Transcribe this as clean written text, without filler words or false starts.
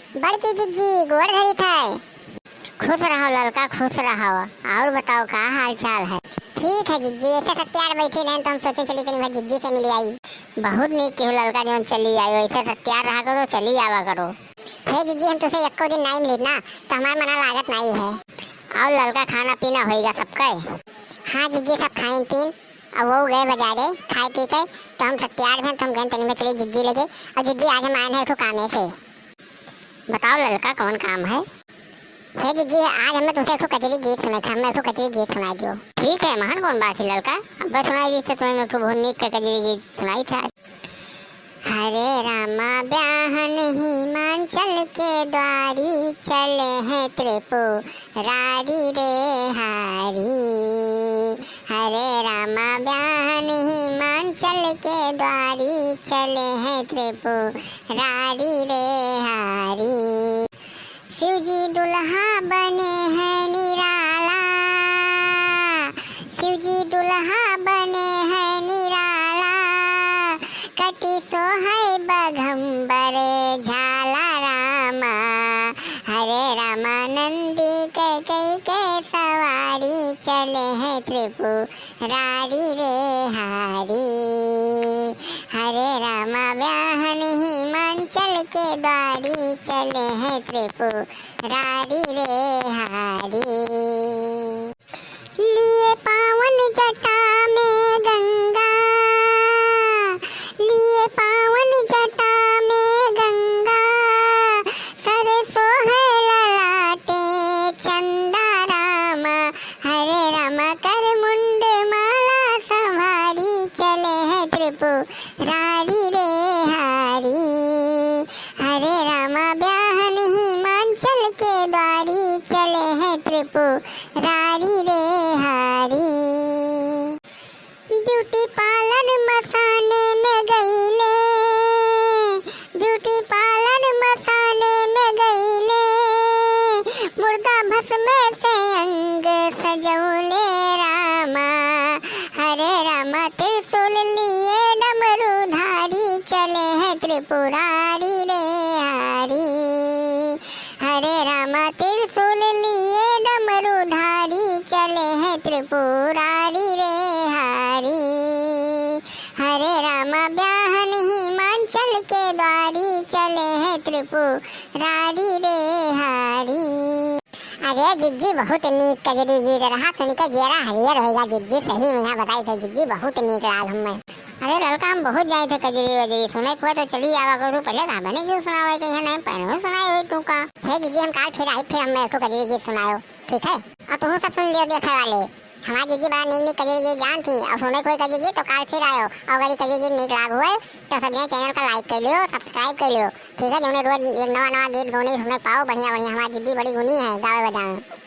बड़की जिज्जी गोड़ धरी थे। खुश रहो ललका, खुश रहो। और बताओ का हाल चाल है? ठीक है जिज्जी, ऐसे सब प्यार बैठी रहे तो हम सोचे चली तनी भाई जिज्जी से मिल आई। बहुत नीक केहू ललका जो चली आई, ऐसे सब प्यार रहा करो, चली आवा करो। हे जिज्जी, हम तुझसे एको दिन नहीं मिली ना तो हमारा मना लागत नहीं है। और ललका खाना पीना होएगा सबका? हाँ जिज्जी, सब खाइन पीन अब वो गए बाजारे खाए पी के, तो हम सब तैयार हैं तो हम गए तनी में चली जिज्जी लगे। और जिज्जी आज हम आए हैं तो कामे से। बताओ ललका कौन काम है? हे जिज्जी, आज हमें तुमसे एक कजरी गीत सुना था, हमें एक कजरी गीत सुना दियो। ठीक है महान, कौन बात है ललका, अब बस सुनाई दी तो तुम्हें तो बहुत नीक कजरी गीत सुनाई था। हरे रामा ब्याहन हिमांचल के द्वारी, चले हैं त्रिपुरारी रे हारी। हरे रामा ब्याहन हिमांचल के द्वारी, चले हैं त्रिपुरारी रे हारी। शिवजी दुल्हा बने हैं निराला, शिवजी दुल्हा बने हैं निराला, कटी सोहै बघम्बर झाला रामा। हरे रामा नंदी कैकई के सवारी, चले हैं त्रिपुरारी रे हारी। हरे रामा ब्याहन हिमांचल के द्वारी, चले हैं त्रिपुरारी रे हारी। लिए पावन जटा में गंगा, लिए पावन जटा में गंगा, सरसों है ललाटे चंदा रामा। हरे रामा कर मुंड माला संभारी, चले हैं त्रिपुरारी रे हारी। हरे रामा ब्याहन हिमांचल के द्वारी, चले हैं त्रिपुरारी रे हारी। ब्यूटी पार्लर मसाने में गईले, ब्यूटी पार्लर मसाने में गईले, मुर्दा भस्म से अंग सजौले रामा। हरे रामा त्रिशूल लिए डमरूधारी, चले हैं त्रिपुरारी रे हारी। हरे रामा त्रिशूल लिए डमरूधारी, चले हैं त्रिपुरारी रे हारी। हरे रामा ब्याहन हिमांचल के द्वारी, चले हैं त्रिपुरारी रे हारी। अरे जिज्जी बहुत नीक कजरी गीत रहा, सुन के जेरा हरियर होगा जिज्जी, सही में यहाँ बताई थे जिज्जी, बहुत नीक लाल हमें। अरे लड़का हम बहुत जाए थे कजरी वजरी सुने को तो चली आवा करूँ, पहले कहा बने क्यों सुनाओ कहीं नहीं पहले सुनाए हुई तू का। हे जिज्जी, हम काल फिर आई फिर हम मेरे को कजरी गीत सुनाओ, ठीक है? और तुम सब सुन लियो देखे वाले, हमारी जिज्जी बड़ा नीक नीक कजरी गीत जान थी, और सुने कोई कजरी गीत तो काल फिर आयो। और अगर कजरी गीत नीक लाग हुए तो सब चैनल का लाइक कर लियो, सब्सक्राइब कर लियो, ठीक है? जो रोज नवा नवा गीत गाने सुने पाओ, बढ़िया बढ़िया। हमारी जिज्जी बड़ी गुनी है गावे बजाने।